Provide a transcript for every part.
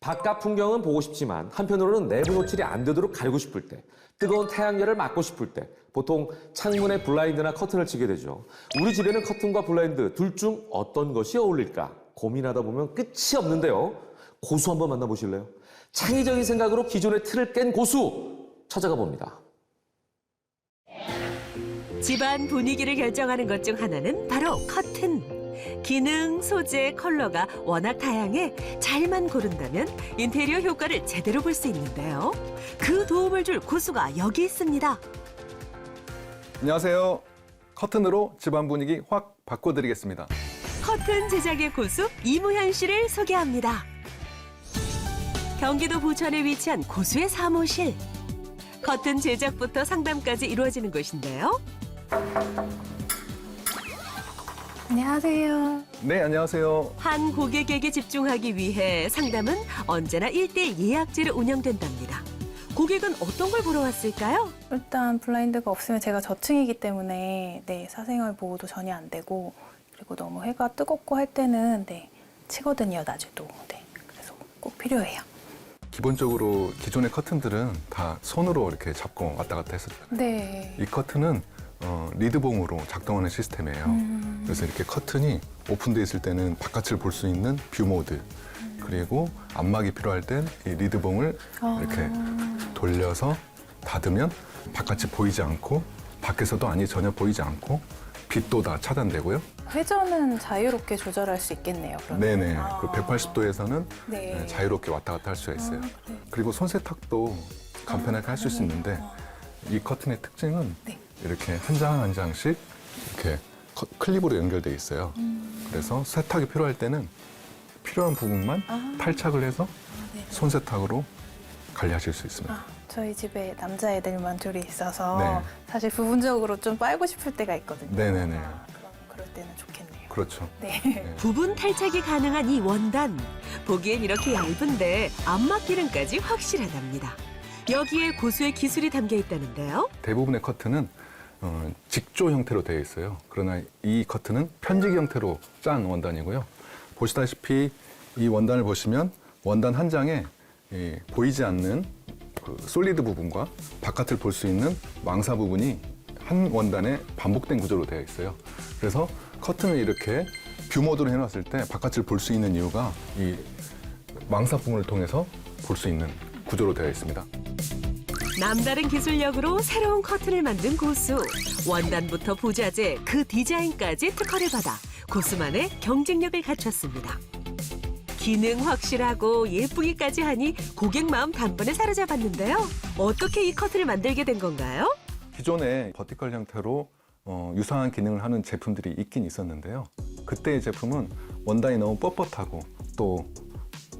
바깥 풍경은 보고 싶지만 한편으로는 내부 노출이 안 되도록 가리고 싶을 때, 뜨거운 태양열을 막고 싶을 때 보통 창문에 블라인드나 커튼을 치게 되죠. 우리 집에는 커튼과 블라인드 둘 중 어떤 것이 어울릴까 고민하다 보면 끝이 없는데요. 고수 한번 만나보실래요? 창의적인 생각으로 기존의 틀을 깬 고수 찾아가 봅니다. 집안 분위기를 결정하는 것 중 하나는 바로 커튼. 기능, 소재, 컬러가 워낙 다양해 잘만 고른다면 인테리어 효과를 제대로 볼 수 있는데요. 그 도움을 줄 고수가 여기 있습니다. 안녕하세요. 커튼으로 집안 분위기 확 바꿔드리겠습니다. 커튼 제작의 고수 이무현 씨를 소개합니다. 경기도 부천에 위치한 고수의 사무실. 커튼 제작부터 상담까지 이루어지는 곳인데요. 안녕하세요. 네, 안녕하세요. 한 고객에게 집중하기 위해 상담은 언제나 1대1 예약제로 운영된답니다. 고객은 어떤 걸 보러 왔을까요? 일단 블라인드가 없으면 제가 저층이기 때문에 사생활 보호도 전혀 안 되고, 그리고 너무 해가 뜨겁고 할 때는 치거든요, 낮에도. 그래서 꼭 필요해요. 기본적으로 기존의 커튼들은 다 손으로 이렇게 잡고 왔다 갔다 했었잖아요. 네. 이 커튼은 리드봉으로 작동하는 시스템이에요. 그래서 이렇게 커튼이 오픈되어 있을 때는 바깥을 볼 수 있는 뷰 모드, 그리고 안막이 필요할 땐 이 리드봉을 이렇게 돌려서 닫으면 바깥이 보이지 않고 밖에서도 안이 전혀 보이지 않고 빛도 다 차단되고요. 회전은 자유롭게 조절할 수 있겠네요, 그러면. 네네. 그 180도에서는 네. 자유롭게 왔다 갔다 할 수가 있어요. 그래요? 그리고 손세탁도 간편하게 할 수 있는데 이 커튼의 특징은 네. 이렇게 한 장 한 장씩 이렇게 클립으로 연결되어 있어요. 그래서 세탁이 필요할 때는 필요한 부분만 탈착을 해서 네. 손세탁으로 관리하실 수 있습니다. 저희 집에 남자애들만 둘이 있어서 네. 사실 부분적으로 좀 빨고 싶을 때가 있거든요. 네네네. 그럴 때는 좋겠네요. 그렇죠. 네. 부분 탈착이 가능한 이 원단. 보기엔 이렇게 얇은데 안막 기능까지 확실하답니다. 여기에 고수의 기술이 담겨 있다는데요. 대부분의 커튼은 직조 형태로 되어 있어요. 그러나 이 커튼은 편직 형태로 짠 원단이고요. 보시다시피 이 원단을 보시면 원단 한 장에 보이지 않는 그 솔리드 부분과 바깥을 볼 수 있는 망사 부분이 한 원단에 반복된 구조로 되어 있어요. 그래서 커튼을 이렇게 뷰 모드로 해놨을 때 바깥을 볼 수 있는 이유가 이 망사 부분을 통해서 볼 수 있는 구조로 되어 있습니다. 남다른 기술력으로 새로운 커튼을 만든 고수. 원단부터 부자재, 그 디자인까지 특허를 받아 고수만의 경쟁력을 갖췄습니다. 기능 확실하고 예쁘기까지 하니 고객 마음 단번에 사로잡았는데요. 어떻게 이 커튼을 만들게 된 건가요? 기존에 버티컬 형태로 유사한 기능을 하는 제품들이 있긴 있었는데요. 그때의 제품은 원단이 너무 뻣뻣하고 또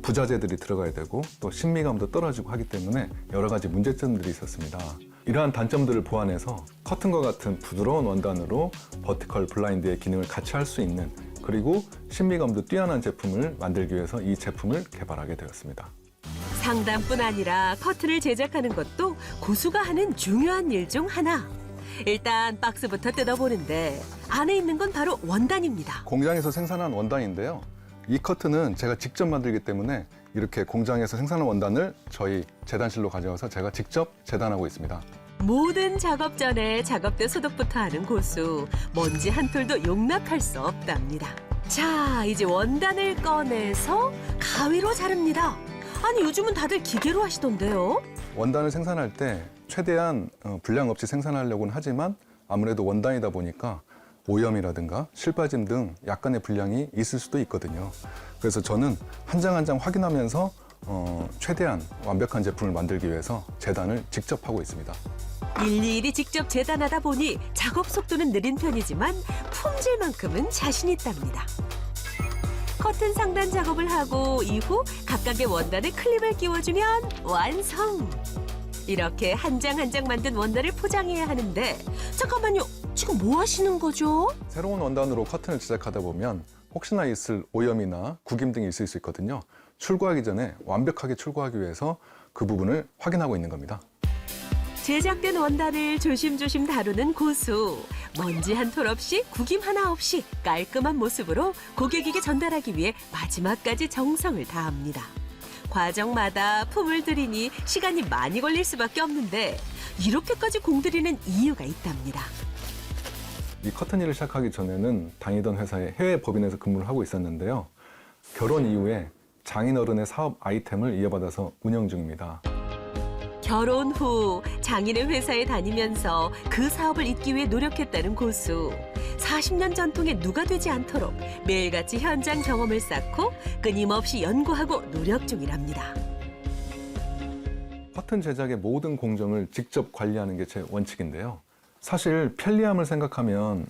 부자재들이 들어가야 되고 또 신미감도 떨어지고 하기 때문에 여러 가지 문제점들이 있었습니다. 이러한 단점들을 보완해서 커튼과 같은 부드러운 원단으로 버티컬 블라인드의 기능을 같이 할 수 있는, 그리고 신미감도 뛰어난 제품을 만들기 위해서 이 제품을 개발하게 되었습니다. 상담뿐 아니라 커튼을 제작하는 것도 고수가 하는 중요한 일 중 하나. 일단 박스부터 뜯어보는데 안에 있는 건 바로 원단입니다. 공장에서 생산한 원단인데요. 이 커튼은 제가 직접 만들기 때문에 이렇게 공장에서 생산한 원단을 저희 재단실로 가져와서 제가 직접 재단하고 있습니다. 모든 작업 전에 작업대 소독부터 하는 고수. 먼지 한 톨도 용납할 수 없답니다. 자, 이제 원단을 꺼내서 가위로 자릅니다. 아니, 요즘은 다들 기계로 하시던데요? 원단을 생산할 때 최대한 불량 없이 생산하려고는 하지만 아무래도 원단이다 보니까 오염이라든가 실빠짐 등 약간의 불량이 있을 수도 있거든요. 그래서 저는 한 장 한 장 확인하면서 최대한 완벽한 제품을 만들기 위해서 재단을 직접 하고 있습니다. 일일이 직접 재단하다 보니 작업 속도는 느린 편이지만 품질만큼은 자신 있답니다. 커튼 상단 작업을 하고 이후 각각의 원단에 클립을 끼워주면 완성! 이렇게 한 장 한 장 만든 원단을 포장해야 하는데 잠깐만요, 지금 뭐 하시는 거죠? 새로운 원단으로 커튼을 제작하다 보면 혹시나 있을 오염이나 구김 등이 있을 수 있거든요. 출고하기 전에 완벽하게 출고하기 위해서 그 부분을 확인하고 있는 겁니다. 제작된 원단을 조심조심 다루는 고수. 먼지 한 톨 없이 구김 하나 없이 깔끔한 모습으로 고객에게 전달하기 위해 마지막까지 정성을 다합니다. 과정마다 품을 들이니 시간이 많이 걸릴 수밖에 없는데 이렇게까지 공들이는 이유가 있답니다. 이 커튼 일을 시작하기 전에는 다니던 회사의 해외 법인에서 근무를 하고 있었는데요. 결혼 이후에 장인어른의 사업 아이템을 이어받아서 운영 중입니다. 결혼 후 장인의 회사에 다니면서 그 사업을 잇기 위해 노력했다는 고수. 40년 전통에 누가 되지 않도록 매일같이 현장 경험을 쌓고 끊임없이 연구하고 노력 중이랍니다. 커튼 제작의 모든 공정을 직접 관리하는 게 제 원칙인데요. 사실 편리함을 생각하면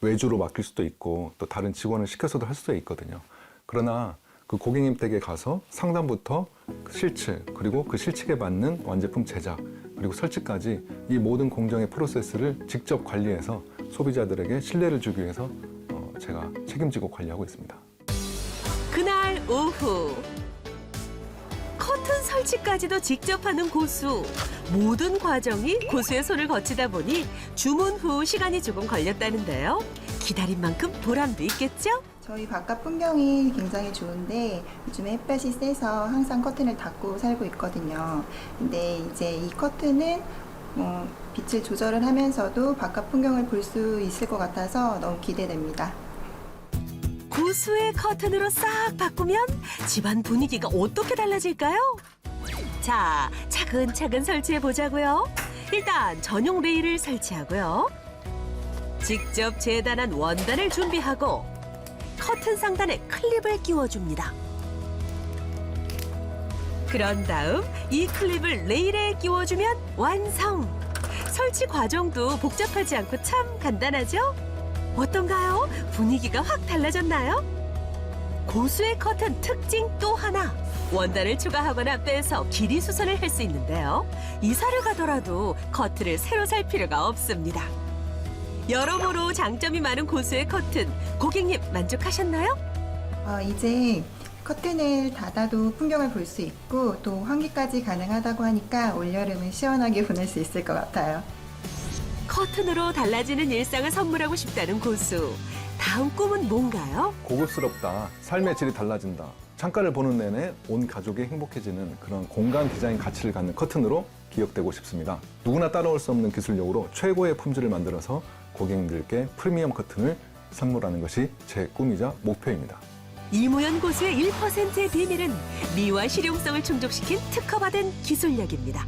외주로 맡길 수도 있고 또 다른 직원을 시켜서도 할 수도 있거든요. 그러나 그 고객님 댁에 가서 상담부터 그 실측, 그리고 그 실측에 맞는 완제품 제작, 그리고 설치까지 이 모든 공정의 프로세스를 직접 관리해서 소비자들에게 신뢰를 주기 위해서 제가 책임지고 관리하고 있습니다. 그날 오후 커튼 설치까지도 직접 하는 고수. 모든 과정이 고수의 손을 거치다 보니 주문 후 시간이 조금 걸렸다는데요. 기다린 만큼 보람도 있겠죠? 저희 바깥 풍경이 굉장히 좋은데 요즘에 햇볕이 세서 항상 커튼을 닫고 살고 있거든요. 근데 이제 이 커튼은 빛을 조절을 하면서도 바깥 풍경을 볼 수 있을 것 같아서 너무 기대됩니다. 고수의 커튼으로 싹 바꾸면 집안 분위기가 어떻게 달라질까요? 자, 차근차근 설치해 보자고요. 일단 전용 레일을 설치하고요. 직접 재단한 원단을 준비하고 커튼 상단에 클립을 끼워줍니다. 그런 다음 이 클립을 레일에 끼워주면 완성! 설치 과정도 복잡하지 않고 참 간단하죠? 어떤가요? 분위기가 확 달라졌나요? 고수의 커튼 특징 또 하나! 원단을 추가하거나 빼서 길이 수선을 할 수 있는데요. 이사를 가더라도 커튼을 새로 살 필요가 없습니다. 여러모로 장점이 많은 고수의 커튼, 고객님 만족하셨나요? 이제 커튼을 닫아도 풍경을 볼 수 있고 또 환기까지 가능하다고 하니까 올여름을 시원하게 보낼 수 있을 것 같아요. 커튼으로 달라지는 일상을 선물하고 싶다는 고수. 다음 꿈은 뭔가요? 고급스럽다, 삶의 질이 달라진다. 창가를 보는 내내 온 가족이 행복해지는 그런 공간 디자인 가치를 갖는 커튼으로 기억되고 싶습니다. 누구나 따라올 수 없는 기술력으로 최고의 품질을 만들어서 고객님들께 프리미엄 커튼을 선물하는 것이 제 꿈이자 목표입니다. 이무연 고수의 1%의 비밀은 미와 실용성을 충족시킨 특허받은 기술력입니다.